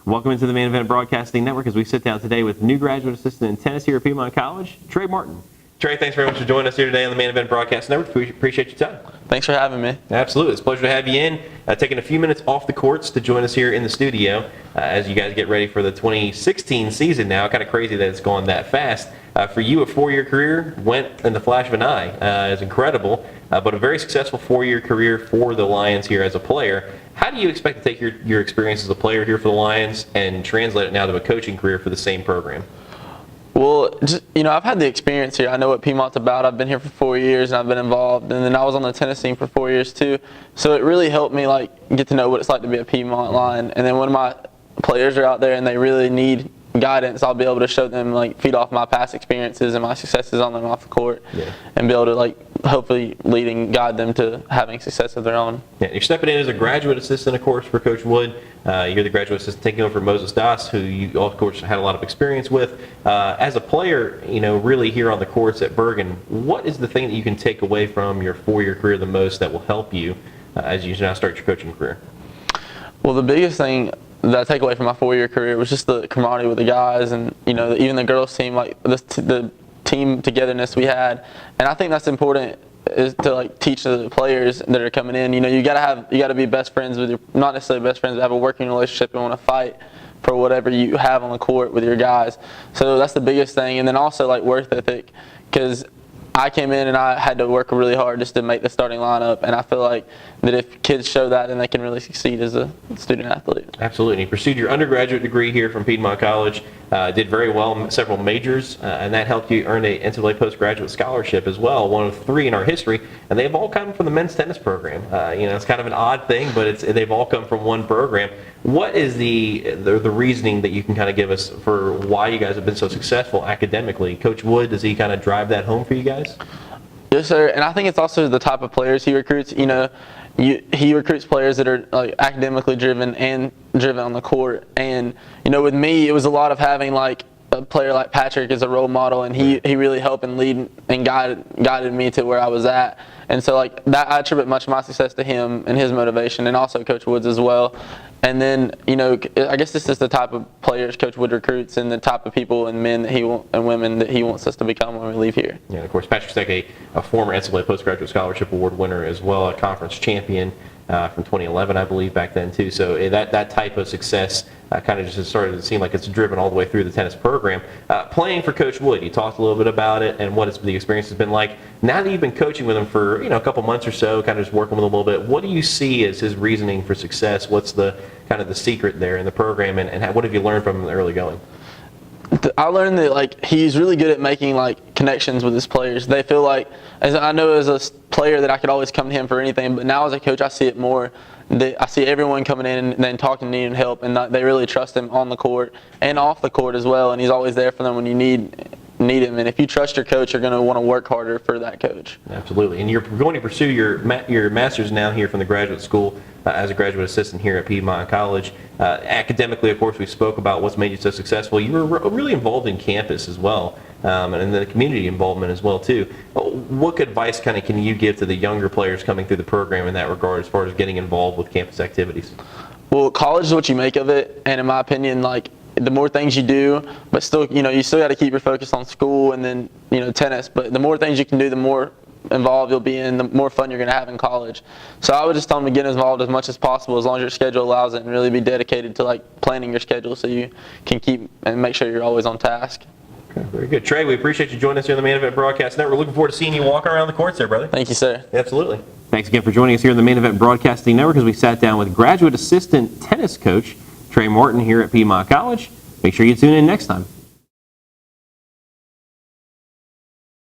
Welcome into the Main Event Broadcasting Network as we sit down today with new graduate assistant in tennis here at Piedmont College, Trey Martin. Trey, thanks very much for joining us here today on the Main Event Broadcasting Network. We appreciate your time. Thanks for having me. Absolutely. It's a pleasure to have you in. Taking a few minutes off the courts to join us here in the studio as you guys get ready for the 2016 season now. Kind of crazy that it's gone that fast. For you, a 4-year career went in the flash of an eye. It's incredible, but a very successful 4-year career for the Lions here as a player. How do you expect to take your experience as a player here for the Lions and translate it now to a coaching career for the same program? Well, I've had the experience here. I know what Piedmont's about. I've been here for 4 years, and I've been involved. And then I was on the tennis team for 4 years, too. So it really helped me, get to know what it's like to be a Piedmont Lion. And then when my players are out there and they really need guidance, I'll be able to show them, feed off my past experiences and my successes on and off the court, and be able to, hopefully lead and guide them to having success of their own. Yeah, you're stepping in as a graduate assistant, of course, for Coach Wood. You're the graduate assistant taking over for Moses Das, who you, of course, had a lot of experience with. As a player, really here on the courts at Bergen, what is the thing that you can take away from your 4-year career the most that will help you as you now start your coaching career? Well, the biggest thing that I take away from my 4-year career was just the camaraderie with the guys, and even the girls team, the team togetherness we had. And I think that's important, is to teach the players that are coming in. You gotta be best friends with your, not necessarily best friends, but have a working relationship and want to fight for whatever you have on the court with your guys. So that's the biggest thing. And then also work ethic, because I came in and I had to work really hard just to make the starting lineup, and I feel like that if kids show that, then they can really succeed as a student athlete. Absolutely. And you pursued your undergraduate degree here from Piedmont College, did very well in several majors, and that helped you earn an NCAA postgraduate scholarship as well, one of 3 in our history, and they've all come from the men's tennis program. It's kind of an odd thing, but they've all come from one program. What is the reasoning that you can kind of give us for why you guys have been so successful academically? Coach Wood, does he kind of drive that home for you guys? Yes, sir. And I think it's also the type of players he recruits. He recruits players that are academically driven and driven on the court. And with me, it was a lot of having a player like Patrick as a role model, and he really helped and lead and guided me to where I was at. And so that, I attribute much of my success to him and his motivation, and also Coach Woods as well. And then, I guess this is the type of players Coach Wood recruits, and the type of people and men that and women that he wants us to become when we leave here. Yeah, and of course, Patrick's a former NCAA Postgraduate Scholarship Award winner as well, a conference champion from 2011, I believe, back then too. So that type of success kind of just started to seem like it's driven all the way through the tennis program. Playing for Coach Wood, you talked a little bit about it and what the experience has been like. Now that you've been coaching with him for a couple months or so, kind of just working with him a little bit, what do you see as his reasoning for success? What's the kind of the secret there in the program, and what have you learned from him in the early going? I learned that he's really good at making connections with his players. They feel as I know as a player that I could always come to him for anything, but now as a coach I see it more. I see everyone coming in and then talking, needing help, and they really trust him on the court and off the court as well. And he's always there for them when you need him. And if you trust your coach, you're going to want to work harder for that coach. Absolutely. And you're going to pursue your master's now here from the graduate school as a graduate assistant here at Piedmont College. Academically, of course, we spoke about what's made you so successful. You were really involved in campus as well, and in the community involvement as well too. What advice can you give to the younger players coming through the program in that regard, as far as getting involved with campus activities? Well, college is what you make of it, and in my opinion, the more things you do, but still, you still got to keep your focus on school and then, tennis. But the more things you can do, the more involved you'll be in, the more fun you're going to have in college. So I would just tell them to get involved as much as possible, as long as your schedule allows it, and really be dedicated to planning your schedule so you can keep and make sure you're always on task. Okay, very good. Trey, we appreciate you joining us here on the Main Event Broadcast Network. We're looking forward to seeing you walking around the courts there, brother. Thank you, sir. Absolutely. Thanks again for joining us here on the Main Event Broadcasting Network as we sat down with graduate assistant tennis coach Trey Martin here at Piedmont College. Make sure you tune in next time.